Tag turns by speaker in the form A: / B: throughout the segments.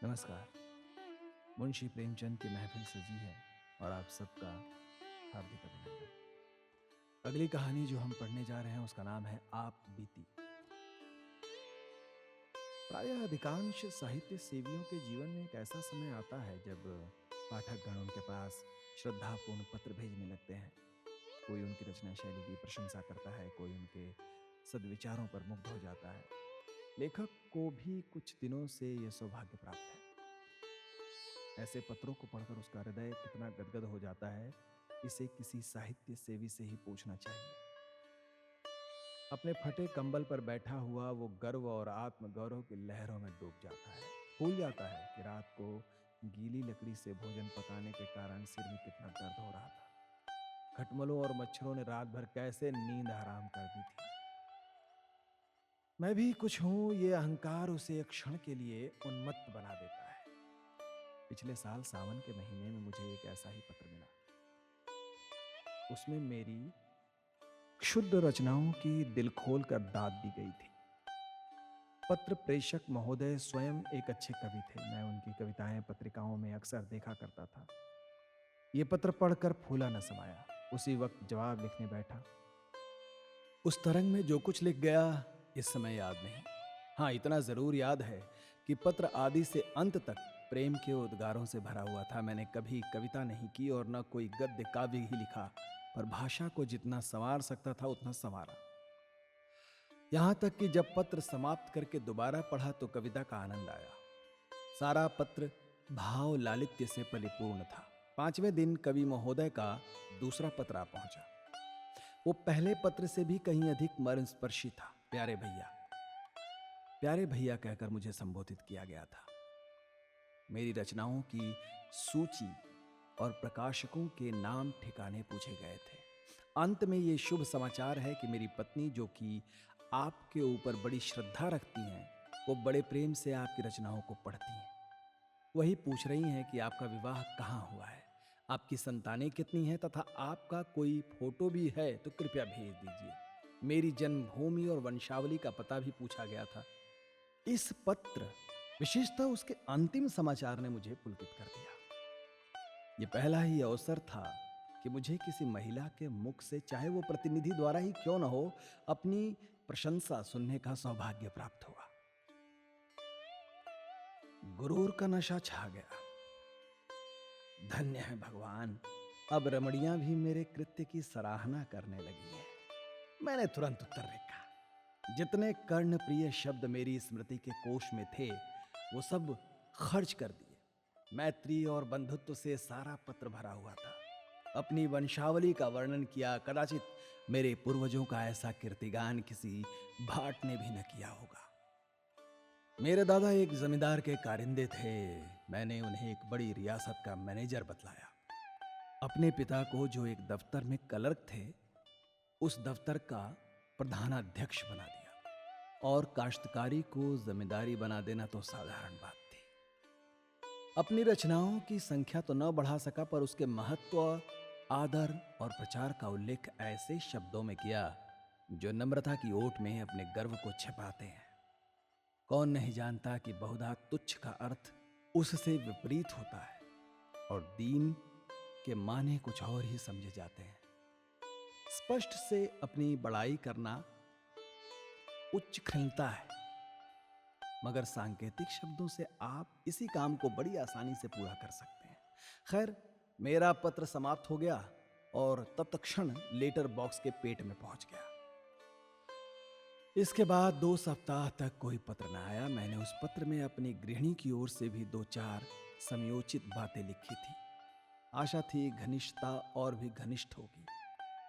A: नमस्कार। मुंशी प्रेमचंद की महफिल सजी है और आप सबका हार्दिक अभिनंदन। अगली कहानी जो हम पढ़ने जा रहे हैं उसका नाम है आप बीती। प्रायः अधिकांश साहित्य सेवियों के जीवन में एक ऐसा समय आता है जब पाठकगण उनके पास श्रद्धापूर्ण पत्र भेजने लगते हैं। कोई उनकी रचना शैली की प्रशंसा करता है, कोई उनके सद्विचारों पर मुग्ध हो जाता है। लेखक को भी कुछ दिनों से यह सौभाग्य प्राप्त है। ऐसे पत्रों को पढ़कर उसका हृदय कितना गदगद हो जाता है, इसे किसी साहित्य सेवी से ही पूछना चाहिए। अपने फटे कंबल पर बैठा हुआ वो गर्व और आत्मगौरव की लहरों में डूब जाता है। भूल जाता है कि रात को गीली लकड़ी से भोजन पकाने के कारण सिर में कितना दर्द हो रहा था। खटमलों और मच्छरों ने रात भर कैसे नींद हराम कर दी थी। मैं भी कुछ हूं, ये अहंकार उसे एक क्षण के लिए उन्मत्त बना देता है। पिछले साल सावन के महीने में मुझे एक ऐसा ही पत्र मिला। उसमें मेरी क्षुद्र रचनाओं की दिल खोल कर दाद दी गई थी। पत्र प्रेषक महोदय स्वयं एक अच्छे कवि थे। मैं उनकी कविताएं पत्रिकाओं में अक्सर देखा करता था। ये पत्र पढ़कर फूला न समाया। उसी वक्त जवाब लिखने बैठा। उस तरंग में जो कुछ लिख गया इस समय याद नहीं। हाँ, इतना जरूर याद है कि पत्र आदि से अंत तक प्रेम के उद्गारों से भरा हुआ था। मैंने कभी कविता नहीं की और न कोई गद्य काव्य ही लिखा, पर भाषा को जितना संवार सकता था उतना संवारा। यहां तक कि जब पत्र समाप्त करके दोबारा पढ़ा तो कविता का आनंद आया। सारा पत्र भाव लालित्य से परिपूर्ण था। 5वें दिन कवि महोदय का दूसरा पत्र आ पहुंचा। वो पहले पत्र से भी कहीं अधिक मर्मस्पर्शी था। प्यारे भैया, प्यारे भैया कहकर मुझे संबोधित किया गया था। मेरी रचनाओं की सूची और प्रकाशकों के नाम ठिकाने पूछे गए थे। अंत में ये शुभ समाचार है कि मेरी पत्नी, जो कि आपके ऊपर बड़ी श्रद्धा रखती हैं, वो बड़े प्रेम से आपकी रचनाओं को पढ़ती हैं। वही पूछ रही हैं कि आपका विवाह कहाँ हुआ है, आपकी संतानें कितनी हैं, तथा आपका कोई फोटो भी है तो कृपया भेज दीजिए। मेरी जन्मभूमि और वंशावली का पता भी पूछा गया था। इस पत्र, विशेषतः उसके अंतिम समाचार ने मुझे पुलकित कर दिया। ये पहला ही अवसर था कि मुझे किसी महिला के मुख से, चाहे वो प्रतिनिधि द्वारा ही क्यों न हो, अपनी प्रशंसा सुनने का सौभाग्य प्राप्त हुआ। गुरूर का नशा छा गया। धन्य है भगवान, अब रमणियां भी मेरे कृत्य की सराहना करने लगी हैं। मैंने तुरंत उत्तर लिखा। जितने कर्ण प्रिय शब्द मेरी स्मृति के कोश में थे वो सब खर्च कर दिए। मैत्री और बंधुत्व से सारा पत्र भरा हुआ था। अपनी वंशावली का वर्णन किया। कदाचित मेरे पूर्वजों का ऐसा कीर्तिगान किसी भाट ने भी न किया होगा। मेरे दादा एक जमींदार के कारिंदे थे। मैंने उन्हें एक बड़ी रियासत का मैनेजर बतलाया। अपने पिता को, जो एक दफ्तर में क्लर्क थे, उस दफ्तर का प्रधानाध्यक्ष बना दिया। और काश्तकारी को जमींदारी बना देना तो साधारण बात थी। अपनी रचनाओं की संख्या तो न बढ़ा सका, पर उसके महत्व, आदर और प्रचार का उल्लेख ऐसे शब्दों में किया जो नम्रता की ओट में अपने गर्व को छिपाते हैं। कौन नहीं जानता कि बहुधा तुच्छ का अर्थ उससे विपरीत होता है और दीन के माने कुछ और ही समझे जाते हैं। स्पष्ट से अपनी बड़ाई करना उच्च खिलता है, मगर सांकेतिक शब्दों से आप इसी काम को बड़ी आसानी से पूरा कर सकते हैं। खैर, मेरा पत्र समाप्त हो गया और तब तक क्षण लेटर बॉक्स के पेट में पहुंच गया। इसके बाद 2 सप्ताह तक कोई पत्र न आया। मैंने उस पत्र में अपनी गृहिणी की ओर से भी 2-4 समयोचित बातें लिखी थी। आशा थी घनिष्ठता और भी घनिष्ठ होगी।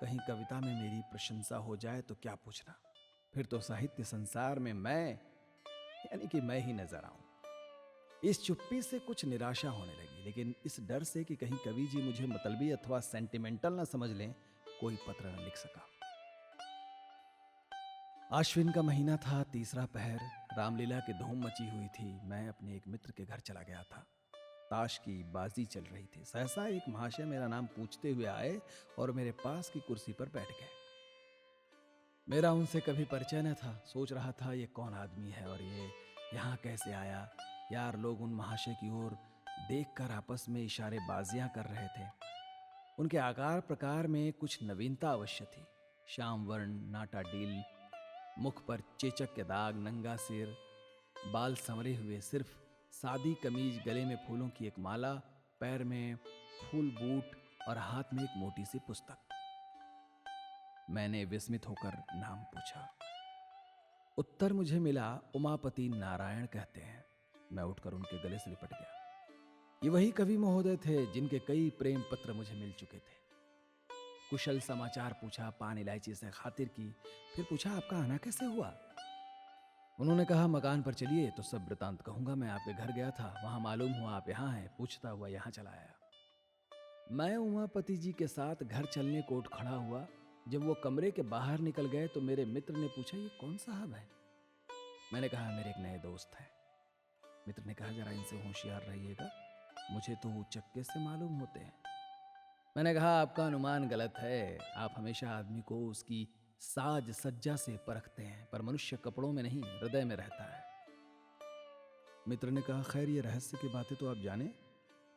A: कहीं कविता में मेरी प्रशंसा हो जाए तो क्या पूछना, फिर तो साहित्य संसार में मैं, यानी कि मैं ही नजर आऊं। इस चुप्पी से कुछ निराशा होने लगी, लेकिन इस डर से कि कहीं कवि जी मुझे मतलबी अथवा सेंटिमेंटल न समझ लें, कोई पत्र न लिख सका। आश्विन का महीना था। तीसरा पहर। रामलीला की धूम मची हुई थी। मैं अपने एक मित्र के घर चला गया था। ताश की बाजी चल रही थी। सहसा एक महाशय मेरा नाम पूछते हुए आए और मेरे पास की कुर्सी पर बैठ गए। मेरा उनसे कभी परिचय न था। सोच रहा था ये कौन आदमी है और ये यहाँ कैसे आया, यार, लोग उन महाशय की ओर देखकर आपस में इशारेबाजियां कर रहे थे। उनके आकार प्रकार में कुछ नवीनता अवश्य थी। श्याम वर्ण, नाटा डील, मुख पर चेचक के दाग, नंगा सिर, बाल संवरे हुए, सिर्फ सादी कमीज, गले में फूलों की एक माला, पैर में फूल बूट और हाथ में एक मोटी सी पुस्तक। मैंने विस्मित होकर नाम पूछा। उत्तर मुझे मिला, उमापति नारायण कहते हैं। मैं उठकर उनके गले से लिपट गया। ये वही कवि महोदय थे जिनके कई प्रेम पत्र मुझे मिल चुके थे। कुशल समाचार पूछा, पान इलायची से खातिर की, फिर पूछा आपका आना कैसे हुआ। उन्होंने कहा मकान पर चलिए तो सब वृतांत कहूंगा। मैं आपके घर गया था, वहां मालूम हुआ आप यहाँ हैं, पूछता हुआ यहाँ चला आया। मैं उमापति जी के साथ घर चलने को उठ खड़ा हुआ। जब वो कमरे के बाहर निकल गए तो मेरे मित्र ने पूछा, ये कौन साहब है। मैंने कहा मेरे एक नए दोस्त हैं। मित्र ने कहा जरा इनसे होशियार रहिएगा, मुझे तो उचक्के से मालूम होते हैं। मैंने कहा आपका अनुमान गलत है। आप हमेशा आदमी को उसकी साज सज्जा से परखते हैं, पर मनुष्य कपड़ों में नहीं, हृदय में रहता है। मित्र ने कहा खैर ये रहस्य की बातें तो आप जाने,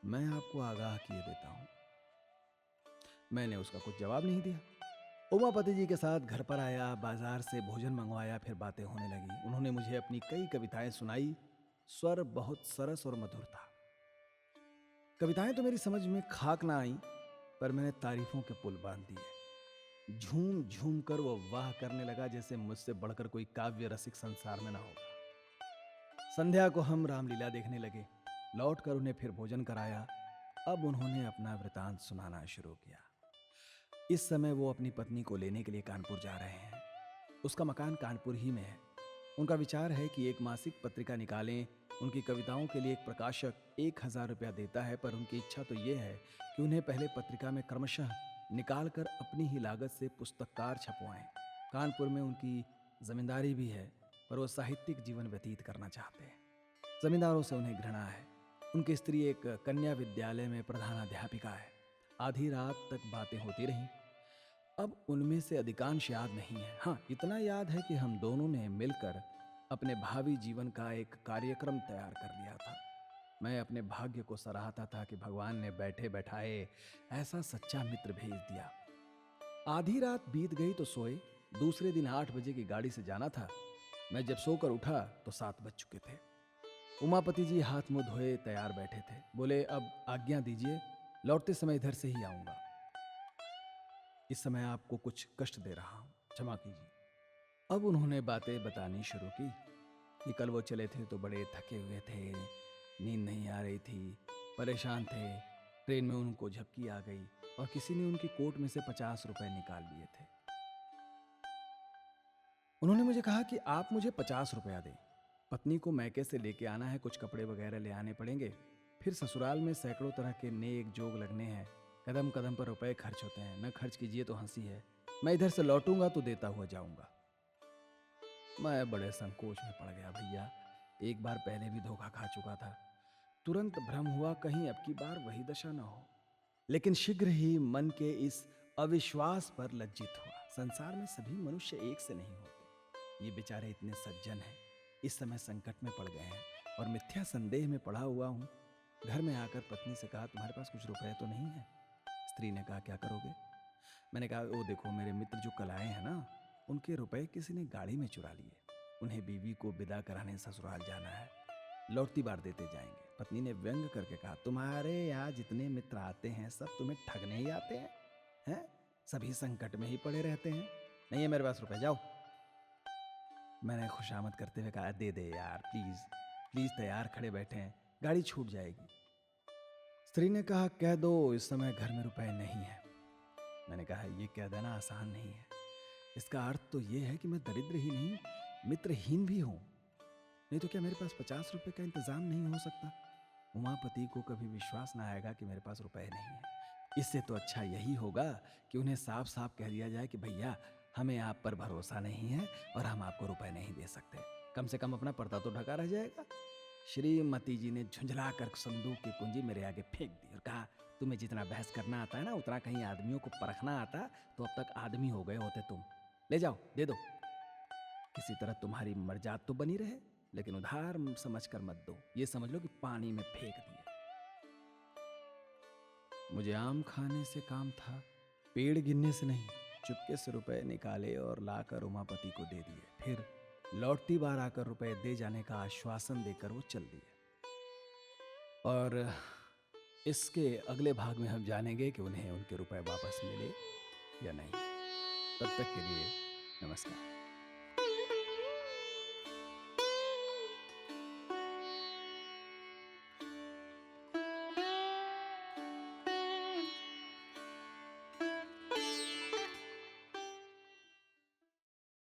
A: मैं आपको आगाह किए देता हूं। मैंने उसका कुछ जवाब नहीं दिया। उमापति जी के साथ घर पर आया, बाजार से भोजन मंगवाया, फिर बातें होने लगी। उन्होंने मुझे अपनी कई कविताएं सुनाई। स्वर बहुत सरस और मधुर था। कविताएं तो मेरी समझ में खाक ना आई, पर मैंने तारीफों के पुल बांध दिए। झूम झूम कर वो वाह करने लगा जैसे मुझसे बढ़कर कोई काव्य रसिक संसार में ना होगा। संध्या को हम रामलीला देखने लगे। लौट कर उन्हें फिर भोजन कराया। अब उन्होंने अपना वृतांत सुनाना शुरू किया। इस समय वो अपनी पत्नी को लेने के लिए कानपुर जा रहे हैं। उसका मकान कानपुर ही में है। उनका विचार है कि एक मासिक पत्रिका निकालें। उनकी कविताओं के लिए एक प्रकाशक 1,000 रुपया देता है, पर उनकी इच्छा तो ये है कि उन्हें पहले पत्रिका में क्रमशः निकालकर अपनी ही लागत से पुस्तककार छपवाएं। कानपुर में उनकी जमींदारी भी है, पर वो साहित्यिक जीवन व्यतीत करना चाहते हैं। जमींदारों से उन्हें घृणा है। उनकी स्त्री एक कन्या विद्यालय में प्रधानाध्यापिका है। आधी रात तक बातें होती रहीं। अब उनमें से अधिकांश याद नहीं है। हाँ, इतना याद है कि हम दोनों ने मिलकर अपने भावी जीवन का एक कार्यक्रम तैयार कर लिया था। मैं अपने भाग्य को सराहता था कि भगवान ने बैठे बैठाए ऐसा सच्चा मित्र भेज दिया। आधी रात बीत गई तो सोए। दूसरे दिन 8 बजे की गाड़ी से जाना था। मैं जब सोकर उठा तो 7 बज चुके थे। उमापति जी हाथ मुंह धोए तैयार बैठे थे। बोले अब आज्ञा दीजिए, लौटते समय इधर से ही आऊंगा। इस समय आपको कुछ कष्ट दे रहा हूं, क्षमा कीजिए। अब उन्होंने बातें बतानी शुरू की कि कल वो चले थे तो बड़े थके हुए थे, नींद नहीं आ रही थी, परेशान थे। ट्रेन में उनको झपकी आ गई और किसी ने उनकी कोट में से 50 रुपए निकाल लिए थे। उन्होंने मुझे कहा कि आप मुझे 50 रुपया दें, पत्नी को मैके से लेके आना है, कुछ कपड़े वगैरह ले आने पड़ेंगे, फिर ससुराल में सैकड़ों तरह के नेक जोग लगने हैं, कदम कदम पर रुपए खर्च होते हैं, न खर्च कीजिए तो हंसी है। मैं इधर से लौटूंगा तो देता हुआ जाऊंगा। मैं बड़े संकोच में पड़ गया। भैया, एक बार पहले भी धोखा खा चुका था। तुरंत भ्रम हुआ कहीं अब की बार वही दशा न हो। लेकिन शीघ्र ही मन के इस अविश्वास पर लज्जित हुआ। संसार में सभी मनुष्य एक से नहीं होते। ये बेचारे इतने सज्जन हैं, इस समय संकट में पड़ गए हैं और मिथ्या संदेह में पड़ा हुआ हूं। घर में आकर पत्नी से कहा तुम्हारे पास कुछ रुपए तो नहीं है। स्त्री ने कहा क्या करोगे। मैंने कहा वो देखो मेरे मित्र जो कल आए हैं ना, उनके रुपए किसी ने गाड़ी में चुरा लिए। उन्हें बीवी को विदा कराने ससुराल जाना है, लौटती बार देते जाएंगे। पत्नी ने व्यंग करके कहा तुम्हारे यहाँ जितने मित्र आते हैं सब तुम्हें ठगने ही आते हैं? सभी संकट में ही पड़े रहते हैं। नहीं है मेरे पास रुपए, जाओ। मैंने खुशामद करते हुए कहा दे दे यार, प्लीज प्लीज, तैयार खड़े बैठे हैं, गाड़ी छूट जाएगी। स्त्री ने कहा कह दो इस समय घर में रुपए नहीं है। मैंने कहा ये कह देना आसान नहीं है। इसका अर्थ तो यह है कि मैं दरिद्र ही नहीं, मित्रहीन भी हूं। नहीं तो क्या मेरे पास 50 रुपए का इंतजाम नहीं हो सकता? उमापति को कभी विश्वास ना आएगा कि मेरे पास रुपए नहीं है। इससे तो अच्छा यही होगा कि उन्हें साफ साफ कह दिया जाए कि भैया हमें आप पर भरोसा नहीं है और हम आपको रुपए नहीं दे सकते। कम से कम अपना पर्दा तो ढका रह जाएगा। श्रीमती जी ने झुंझला कर संदूक की कुंजी मेरे आगे फेंक दी और कहा तुम्हें जितना बहस करना आता है ना, उतना कहीं आदमियों को परखना आता तो अब तक आदमी हो गए होते तुम। ले जाओ, दे दो, किसी तरह तुम्हारी मर्जात तो बनी रहे। लेकिन उधार समझकर मत दो, ये समझ लो कि पानी में फेंक दिए। मुझे आम खाने से काम था, पेड़ गिनने से नहीं। चुपके से रुपए निकाले और लाकर उमापति को दे दिए। फिर लौटती बार आकर रुपए दे जाने का आश्वासन देकर वो चल दिए। और इसके अगले भाग में हम जानेंगे कि उन्हें उनके रुपए वापस मिले या नहीं। तब तक के लिए नमस्कार।